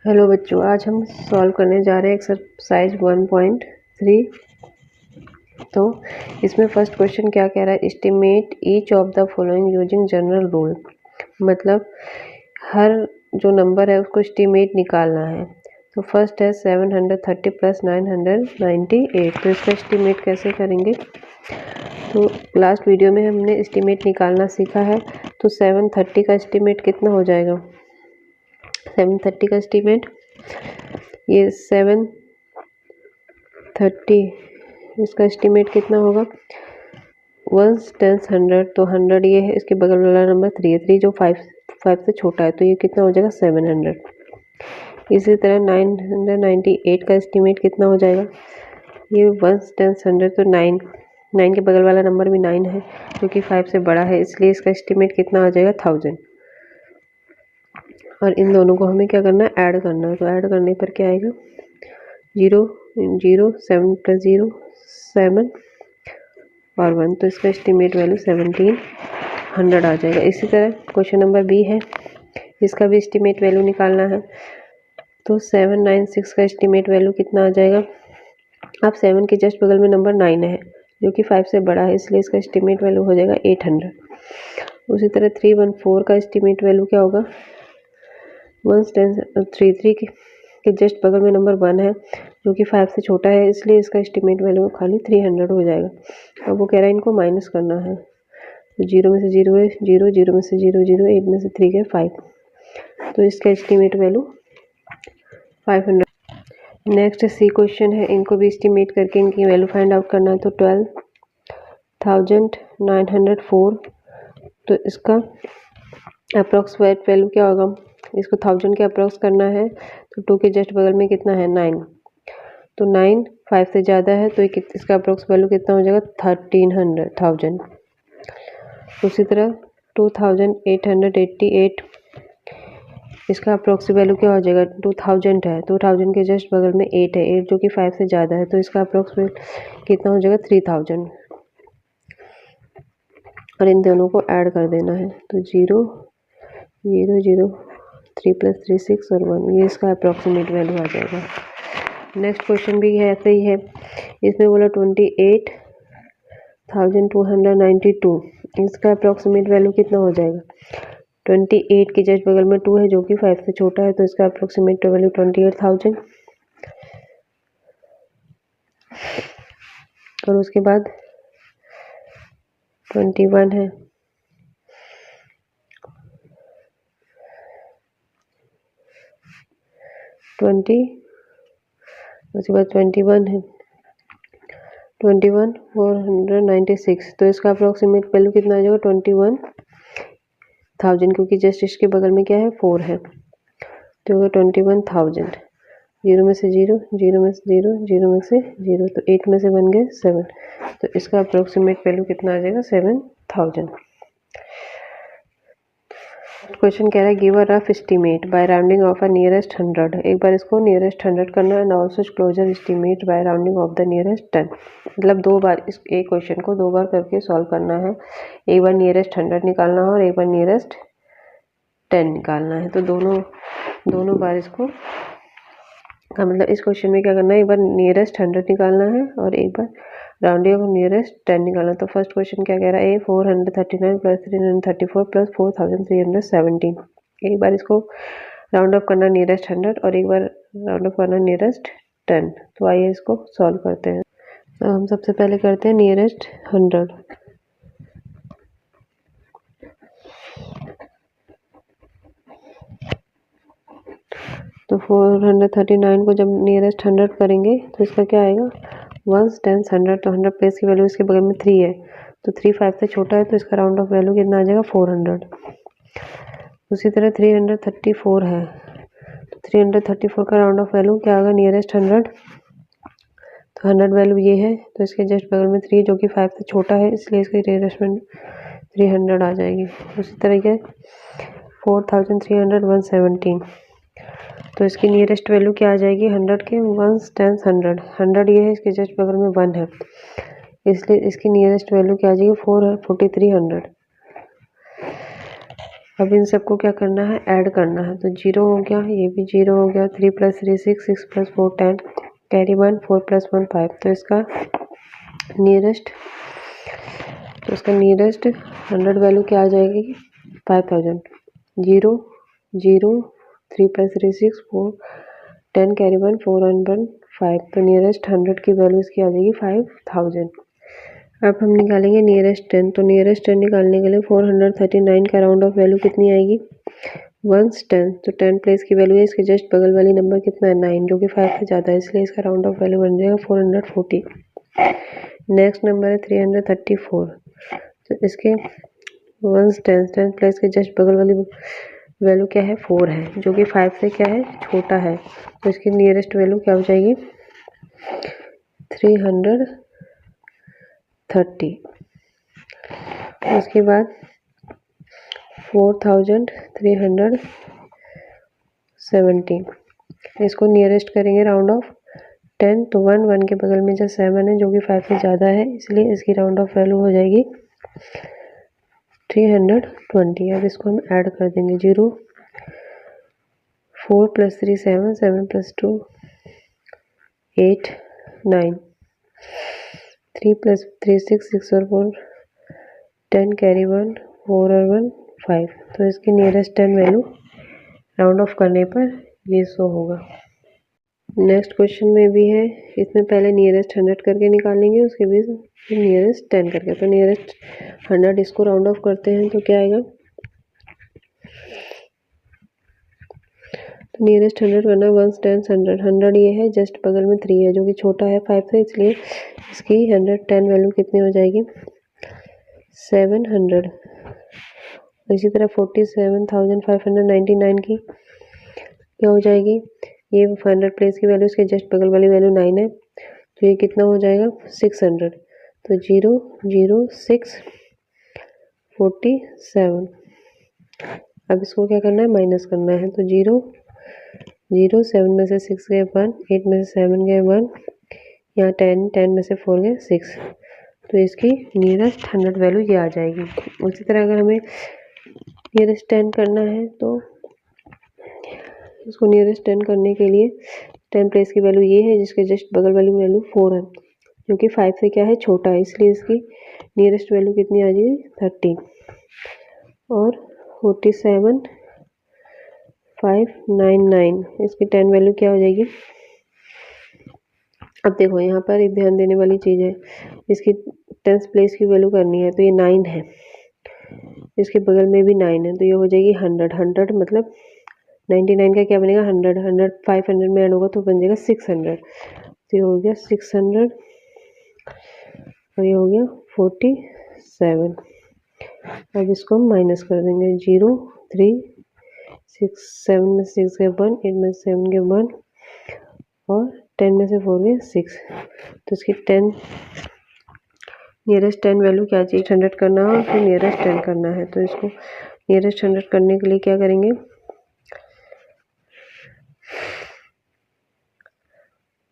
Hello बच्चों, आज हम सॉल्व करने जा रहे हैं एक्सरसाइज 1.3। तो इसमें फर्स्ट क्वेश्चन क्या कह रहा है, estimate each of the following using general rule. मतलब हर जो नंबर है उसको एस्टिमेट निकालना है। तो फर्स्ट है 730 प्लस 998। तो इसका एस्टिमेट कैसे करेंगे? तो लास्ट वीडियो में हमने एस्टिमेट निकालना सीखा है। तो 730 का एस्टिमेट कितना हो जाएगा? 730 का एस्टिमेट, ये 730 इसका एस्टिमेट कितना होगा? 1 10 100, तो 100 ये है, इसके बगल वाला नंबर 3 है, 3 जो 5 से छोटा है, तो ये कितना हो जाएगा? 700। इसी तरह 998 का एस्टिमेट कितना हो जाएगा? ये 1 10 100, तो 9 के बगल वाला नंबर भी 9 है, जो कि 5 से बड़ा है, इसलिए इसका एस्टिमेट कितना आ जाएगा? 1000। और इन दोनों को हमें क्या करना है? ऐड करना है। तो ऐड करने पर क्या आएगा? 0 0 7 प्लस 0 7 और 1, तो इसका एस्टिमेट वैल्यू 1700 आ जाएगा। इसी तरह क्वेश्चन नंबर बी है, इसका भी एस्टिमेट वैल्यू निकालना है। तो 796 का एस्टिमेट वैल्यू कितना आ जाएगा? अब 7 के जस्ट बगल में नंबर 9 है, जो कि 5 से बड़ा है, इसलिए इसका एस्टिमेट वैल्यू हो जाएगा 800। उसी तरह 314 का एस्टिमेट वैल्यू क्या होगा? 1 के जस्ट बगल में नंबर 1 है, जो कि 5 से छोटा है, इसलिए इसका एस्टिमेट वैल्यू खाली 300 हो जाएगा। अब वो कह रहा है इनको माइनस करना है। तो 0 में से 0 है 0, 0 में से 0 0, 8 में से 3 है 5, तो इसका एस्टिमेट वैल्यू 500। नेक्स्ट सी क्वेश्चन है, इनको भी एस्टिमेट करके इनकी वैल्यू फाइंड आउट करना है। तो 12,904, तो इसका अप्रॉक्सीमेट वैल्यू क्या होगा? इसको 1000 के अप्रॉक्स करना है, तो 2 के जस्ट बगल में कितना है? 9, तो 9 5 से ज़्यादा है, तो इसका अप्रॉक्स वैल्यू कितना हो जाएगा? 1000। उसी तरह 2888, इसका अप्रॉक्स वैल्यू क्या हो जाएगा? 2000 है, 2000 के जस्ट बगल में 8 है, 8 जो कि 5 से ज़्यादा है, तो इसका अप्रॉक्स वैल्यू कितना हो जाएगा? 3000। और इन दोनों को ऐड कर देना है। तो 0 0 0 3 प्लस 3 6 और 1, ये इसका अप्रॉक्सीमेट वैल्यू आ जाएगा। नेक्स्ट क्वेश्चन भी है ऐसे ही है, इसमें बोला 28,292, इसका अप्रॉक्सीमेट वैल्यू कितना हो जाएगा? 28 के जस्ट बगल में 2 है, जो कि 5 से छोटा है, तो इसका अप्रॉक्सीमेट वैल्यू 28,000। और उसके बाद 21 है, उसके बाद 21 है, 21,496, तो इसका अप्रॉक्सीमेट वैल्यू कितना आ जाएगा? 21,000, क्योंकि जस्ट इसके बगल में क्या है? 4 है, तो होगा 21,000। 0 में से 0 0 में से 0 0 में से 0, तो 8 में से बन गए 7, तो इसका अप्रोक्सीमेट वैल्यू कितना आ जाएगा? 7000। क्वेश्चन कह रहा है give a rough estimate by rounding off a nearest 100। एक बार इसको नियरेस्ट 100 करना है, and also closer estimate by rounding off the nearest 10। मतलब 2 बार इस एक क्वेश्चन को 2 बार करके सॉल्व करना है। एक बार नियरेस्ट 100 निकालना है और एक बार नियरेस्ट 10 निकालना है। तो दोनों बार इसको का मतलब इस क्वेश्चन में क्या करना है, एक बार नियरेस्ट 100 निकालना है और एक बार राउंडिंग ऑफ नियरेस्ट 10 निकालना। तो फर्स्ट क्वेश्चन क्या कह रहा है? 439 प्लस 334 प्लस 4317। एक बार इसको राउंड ऑफ करना नियरेस्ट 100 और एक बार राउंड ऑफ करना नियरेस्ट 10। तो आइए इसको सॉल्व करते हैं। तो हम सबसे पहले करते हैं नियरेस्ट 100। तो 439 को जब नियरेस्ट 100 करेंगे तो इसका क्या आएगा? 1 10 100, तो 100 प्लेस की वैल्यू इसके बगल में 3 है, तो 3 5 से छोटा है, तो इसका राउंड ऑफ वैल्यू कितना आ जाएगा? 400। उसी तरह 334 है, तो 334 का राउंड ऑफ वैल्यू क्या होगा? नियरेस्ट 100, तो 100 वैल्यू ये है, तो इसके जस्ट बगल में 3 जो कि 5 से छोटा है, इसलिए इसकी नियरेस्ट में 300 आ जाएगी। उसी तरीके 4317, तो इसकी नियरेस्ट वैल्यू क्या आ जाएगी? 100 के 1 10 100, 100 ये है, इसके जस्ट बगल में 1 है, इसलिए इसकी नियरेस्ट वैल्यू क्या आ जाएगी? 4300। अब इन सबको क्या करना है, ऐड करना है। तो 0 हो गया, ये भी 0 हो गया। 3 + 3 6, 6 + 4 10, कैरी 1, 4 + 1 5। तो इसका नियरेस्ट 100 वैल्यू क्या आ जाएगी, 5000। 0 0 3 + 3 6 4 10, कैरी 1 4 and 1 5। तो नियरेस्ट 100 की वैल्यू इसकी आ जाएगी 5000। अब हम निकालेंगे नियरेस्ट 10। तो नियरेस्ट 10 निकालने के लिए 439 का राउंड ऑफ वैल्यू कितनी आएगी, 1s 10। तो 10 प्लेस की वैल्यू है, इसके जस्ट बगल वाली नंबर कितना है, 9, जो कि 5 से ज़्यादा है, इसलिए इसका राउंड ऑफ वैल्यू बन जाएगा 440। नेक्स्ट नंबर है 334। तो इसके 1s 10 प्लेस के जस्ट बगल वाली वैल्यू क्या है, 4 है, जो कि 5 से क्या है, छोटा है। तो इसकी नियरेस्ट वैल्यू क्या हो जाएगी, 330। उसके बाद 4370। इसको नियरेस्ट करेंगे राउंड ऑफ 10। तो 1 के बगल में जो 7 है, जो कि 5 से ज़्यादा है, इसलिए इसकी राउंड ऑफ वैल्यू हो जाएगी 320। अब इसको हम ऐड कर देंगे। 0 4 + 3 7 7 + 2 8 9 3 + 3 6 6 और 4 10, कैरी 1 4 और 1 5। तो इसकी नियरेस्ट 10 वैल्यू राउंड ऑफ करने पर ये शो होगा। नेक्स्ट क्वेश्चन में भी है, इसमें पहले नियरेस्ट 100 करके निकालेंगे, उसके बीच फिर नियरेस्ट 10 करके। तो नियरेस्ट 100 इसको राउंड ऑफ करते हैं तो क्या आएगा, तो नियरेस्ट 100 करना 1s 10 100। 100 ये है, जस्ट बगल में 3 है, जो कि छोटा है 5 से, इसलिए इसकी 110 वैल्यू कितनी हो जाएगी, 700। इसी तरह 47,599 की क्या हो जाएगी, ये 100 प्लेस की वैल्यू, इसके जस्ट बगल वाली वैल्यू 9 है, तो ये कितना हो जाएगा, 600। तो 0 0 6 47। अब इसको क्या करना है, माइनस करना है। तो 0 0 7 में से 6 गए 1, 8 में से 7 गए 1, यहाँ 10 10 में से 4 गए 6। तो इसकी नियरेस्ट 100 वैल्यू ये आ जाएगी। उसी तरह अगर हमें नियरेस्ट 10 करना है, तो इसको नियरेस्ट 10 करने के लिए 10 प्लेस की वैल्यू ये है, जिसके जस्ट बगल वाली वैल्यू 4 है, जो कि 5 से क्या है, छोटा है, इसलिए इसकी नियरेस्ट वैल्यू कितनी आ जाएगी, 30। और 47,599 इसकी 10 वैल्यू क्या हो जाएगी। अब देखो यहाँ पर एक ध्यान देने वाली चीज़ है, इसकी 10th प्लेस की वैल्यू करनी है, तो ये 9 है, इसके बगल में भी 9 है, तो ये हो जाएगी 100। 100 मतलब 99 का क्या बनेगा, 100 100 500 में ऐड होगा तो बन जाएगा 600। तो ये हो गया 600 और ये हो गया 47। अब इसको हम माइनस कर देंगे। 0 3 6 7 में 6 गए 1, 8 में 7 गए 1 और 10 में से 4 गए 6। तो इसकी 10 नियरेस्ट 10 वैल्यू क्या चाहिए, 100 करना है और फिर नियरेस्ट 10 करना है। तो इसको नियरेस्ट 100 करने के लिए क्या करेंगे,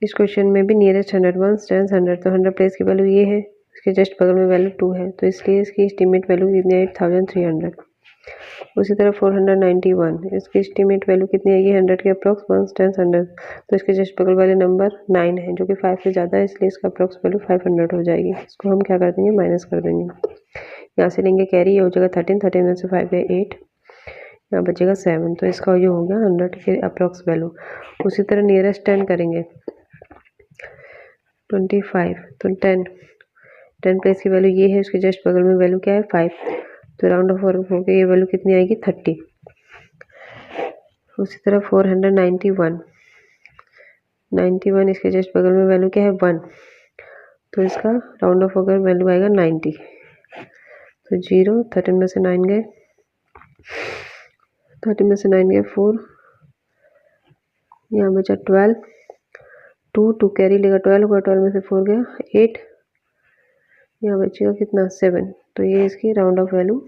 इस क्वेश्चन में भी नियरेस्ट 100 1s 10 100। तो 100 प्लेस की वैल्यू ये है, इसके जस्ट बगल में वैल्यू 2 है, तो इसलिए इसकी एस्टीमेट वैल्यू कितनी है, 8300। उसी तरह 491, इसकी एस्टीमेट वैल्यू कितनी आएगी, 100 के अप्रॉक्स 1s 10 100। तो इसके जस्ट बगल वाले नंबर 9 है, जो कि 5 से ज़्यादा है, इसलिए इसका अप्रॉक्स वैल्यू 500 हो जाएगी। इसको हम क्या कर देंगे, माइनस कर देंगे। यहाँ से लेंगे कैरी, ये हो जाएगा 13 13 में से 5 गए 8, यहाँ बचेगा 7। तो इसका ये हो गया 100 के अप्रॉक्स वैल्यू। उसी तरह नियरेस्ट 10 करेंगे, 25। तो 10 प्लेस की वैल्यू ये है, उसके जस्ट बगल में वैल्यू क्या है, 5। तो राउंड ऑफ हो गया, ये वैल्यू कितनी आएगी, 30। उसी तरह 491 इसके जस्ट बगल में वैल्यू क्या है, 1। तो इसका राउंड ऑफ होकर वैल्यू आएगा 90। तो 0 13 में से 9 गए, 13 में से 9 गए 4, यहाँ बचा 12, 2 कैरी लेगा 12 होगा, 12 में से 4 गया 8, यहाँ बचेगा कितना, 7। तो ये इसकी राउंड ऑफ वैल्यू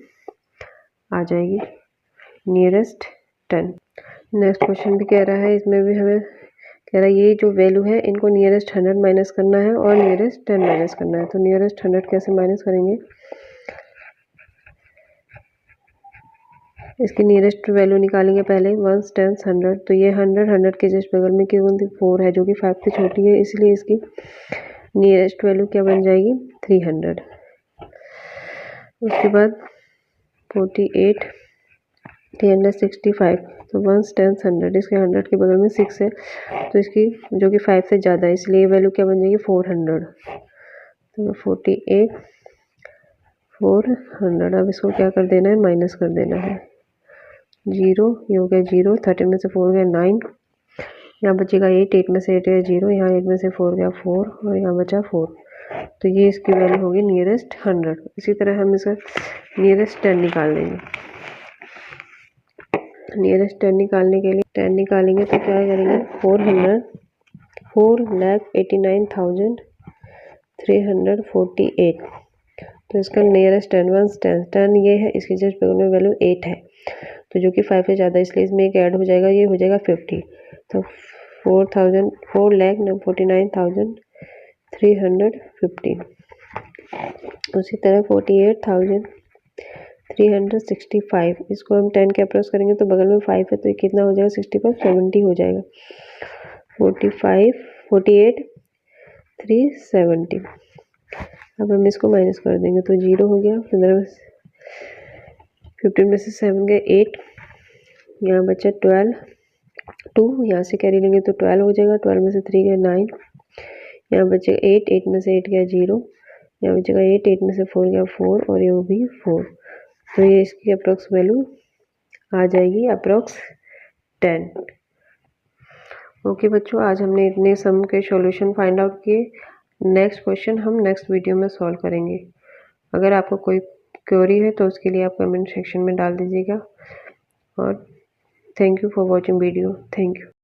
आ जाएगी, नियरेस्ट 10। नेक्स्ट क्वेश्चन भी कह रहा है, इसमें भी हमें कह रहा है ये जो वैल्यू है, इनको नियरेस्ट 100 माइनस करना है और नियरेस्ट 10 माइनस करना है। तो नियरेस्ट 100 कैसे माइनस करेंगे, इसकी नियरेस्ट वैल्यू निकालेंगे पहले 1, 10, 100। तो ये 100 के जस्ट बगल में क्यों 4 है जो कि 5 से छोटी है, इसलिए इसकी नियरेस्ट वैल्यू क्या बन जाएगी 300। उसके बाद 48, 365। तो 1, 10, 100, इसके 100 के बगल में 6 है तो इसकी जो कि 5 से ज़्यादा है, इसलिए वैल्यू क्या बन जाएगी 400। तो 48, 400। अब इसको क्या कर देना है, माइनस कर देना है। 0 ये हो गया 0, 13 में से 4 गया 9, यहाँ बचेगा 8, 8 में से 8 गया 0, यहाँ 8 में से 4 गया 4 और यहाँ बचा 4। तो ये इसकी वैल्यू होगी नियरेस्ट 100। इसी तरह हम इसका नियरेस्ट 10 निकाल लेंगे। नियरेस्ट 10 निकालने के लिए 10 निकालेंगे तो क्या करेंगे 4,89,348। तो इसका नियरेस्ट 10, 1, 10, 10 ये है, इसकी जस्ट बगल में वैल्यू 8 है तो जो कि 5 से ज़्यादा, इसलिए इसमें एक ऐड हो जाएगा, ये हो जाएगा 50। तो 4,49,350। उसी तरह 48,365, इसको हम 10 के अप्रोच करेंगे तो बगल में 5 है तो ये कितना हो जाएगा 65, 70 हो जाएगा। 48,370। अब हम इसको माइनस कर देंगे तो 0 हो गया, 15 में से 7 गए 8, यहाँ बचा 12, 2 यहाँ से कैरी लेंगे तो 12 हो जाएगा, 12 में से 3 गया 9, यहाँ बचेगा 8, 8 में से 8 गया 0, यहाँ बचेगा 8, 8 में से 4 गया 4 और ये वो भी 4। तो ये इसकी अप्रोक्स वैल्यू आ जाएगी अप्रोक्स 10। ओके बच्चों, आज हमने इतने सम के सॉल्यूशन फाइंड आउट किए। नेक्स्ट क्वेश्चन हम नेक्स्ट वीडियो में सॉल्व करेंगे। अगर आपको कोई क्वेरी है तो उसके लिए आप कमेंट सेक्शन में डाल दीजिएगा। और thank you for watching video. Thank you.